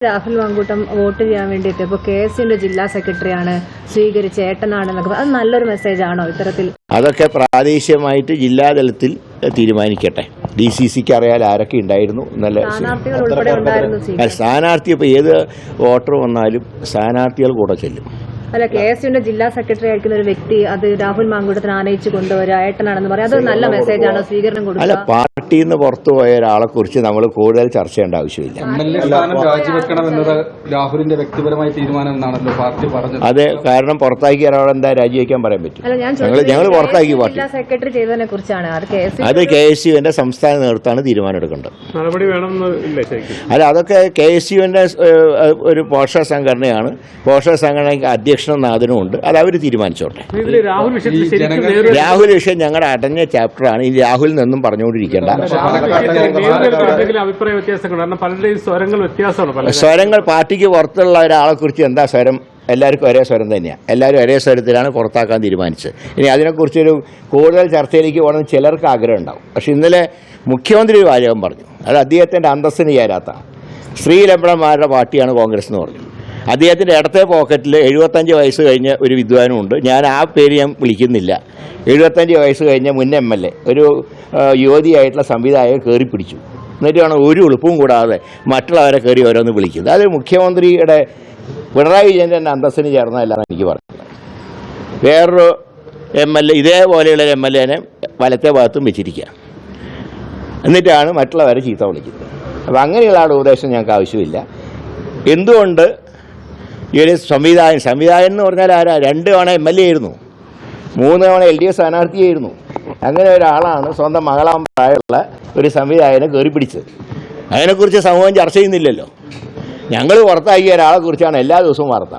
Rahul Mankoottam vote ചെയ്യാൻ വേണ്ടിയിട്ട് ഇപ്പോൾ KSUവിന്റെ ജില്ലാ സെക്രട്ടറിയാണ് സ്വീകരിച്ച ഏട്ടനാണെന്നൊക്കെ അത് നല്ലൊരു മെസ്സേജാണോ ഇത്തരത്തിൽ? അതൊക്കെ പ്രാദേശികമായിട്ട് ജില്ലാതലത്തിൽ തീരുമാനിക്കട്ടെ. DCCക്ക് അറിയാൻ ആരൊക്കെ ഉണ്ടായിരുന്നു എന്നല്ല. സ്ഥാനാർത്ഥി ഇപ്പോൾ ഏത് വോട്ടർ വന്നാലും സ്ഥാനാർത്ഥികൾ കൂടെ ചെല്ലും. അല്ല, KSUവിന്റെ ജില്ലാ സെക്രട്ടറി ആയിരിക്കുന്ന ഒരു വ്യക്തി അത് രാഹുൽ മാങ്കൂട്ടത്തിന് ആനയിച്ചു കൊണ്ടുവരിക ഏട്ടനാണെന്ന് പറയാം, അത് നല്ല മെസ്സേജാണോ? സ്വീകരണം കൊടുക്കുക. അല്ല, പാർട്ടിയിൽ നിന്ന് പുറത്തു പോയ ഒരാളെ കുറിച്ച് നമ്മൾ കൂടുതൽ ചർച്ച ചെയ്യേണ്ട ആവശ്യമില്ല. രാഹുലിന്റെ വ്യക്തിപരമായ തീരുമാനം എന്നാണല്ലോ പാർട്ടി പറഞ്ഞത്. അതെ, കാരണം പുറത്താക്കി ഒരാളെ എന്താ രാജിവെക്കാൻ പറയാൻ പറ്റും? ഞങ്ങൾ പുറത്താക്കി പാർട്ടി സെക്രട്ടറി ചെയ്തതിനെ കുറിച്ചാണ്. അത് KSUവിന്റെ സംസ്ഥാന നേതൃത്വമാണ് തീരുമാനം എടുക്കേണ്ടത്. നടപടി വേണമെന്നില്ല. അല്ല, അതൊക്കെ KSUവിന്റെ ഒരു പോഷക സംഘടനയാണ്. പോഷക സംഘടനയ്ക്ക് അധ്യക്ഷനും നാഥനും അത് അവർ തീരുമാനിച്ചോട്ടെ. രാഹുൽ വിഷയം ഞങ്ങളുടെ അടഞ്ഞ ചാപ്റ്ററാണ്. ഈ രാഹുലിൽ നിന്നും പറഞ്ഞുകൊണ്ടിരിക്കേണ്ട. സ്വരങ്ങൾ പാർട്ടിക്ക് പുറത്തുള്ള ഒരാളെ കുറിച്ച് എന്താ സ്വരം? എല്ലാവർക്കും ഒരേ സ്വരം തന്നെയാണ്. എല്ലാവരും ഒരേ സ്വരത്തിലാണ് പുറത്താക്കാൻ തീരുമാനിച്ചത്. ഇനി അതിനെക്കുറിച്ചൊരു കൂടുതൽ ചർച്ചയിലേക്ക് പോകണമെന്ന് ചിലർക്ക് ആഗ്രഹം ഉണ്ടാവും. പക്ഷെ ഇന്നലെ മുഖ്യമന്ത്രി ഒരു വാചകം പറഞ്ഞു, അത് അദ്ദേഹത്തിൻ്റെ അന്തസ്സിന് ചേരാത്താണ്. സ്ത്രീ ലംബടന്മാരുടെ പാർട്ടിയാണ് കോൺഗ്രസ് എന്ന് പറഞ്ഞു. അദ്ദേഹത്തിൻ്റെ ഇടത്തെ പോക്കറ്റിൽ 75 വയസ്സ് കഴിഞ്ഞ ഒരു വിദ്വാനുമുണ്ട്. ഞാൻ ആ പേര് ഞാൻ വിളിക്കുന്നില്ല. 75 വയസ്സ് കഴിഞ്ഞ മുൻ MLA ഒരു യുവതിയായിട്ടുള്ള സംവിധായകൻ കയറി പിടിച്ചു. എന്നിട്ടാണ് ഒരു എളുപ്പവും കൂടാതെ മറ്റുള്ളവരെ കയറി ഓരോന്ന് വിളിക്കുന്നത്. അത് മുഖ്യമന്ത്രിയുടെ പിണറായി വിജയൻ്റെ അന്തസ്സിന് ചേർന്നതല്ലാന്ന് എനിക്ക് പറഞ്ഞത്. വേറൊരു MLA ഇതേപോലെയുള്ള ഒരു MLAനെ വലത്തെ ഭാഗത്തും വെച്ചിരിക്കുക. എന്നിട്ടാണ് മറ്റുള്ളവരെ ചീത്ത വിളിക്കുന്നത്. അപ്പോൾ അങ്ങനെയുള്ള ആളുടെ ഉപദേശം ഞങ്ങൾക്ക് ആവശ്യമില്ല. എന്തുകൊണ്ട് ഈ ഒരു സംവിധായകൻ എന്ന് പറഞ്ഞാൽ ആരാ? 2 തവണ MLA ആയിരുന്നു, 3 തവണ LDF സ്ഥാനാർത്ഥിയായിരുന്നു. അങ്ങനെ ഒരാളാണ് സ്വന്തം മകളാൻ പ്രായമുള്ള ഒരു സംവിധായകനെ കയറി പിടിച്ചത്. അതിനെക്കുറിച്ച് സമൂഹം ചർച്ച ചെയ്യുന്നില്ലല്ലോ. ഞങ്ങൾ പുറത്താക്കിയ ഒരാളെ കുറിച്ചാണ് എല്ലാ ദിവസവും വാർത്ത.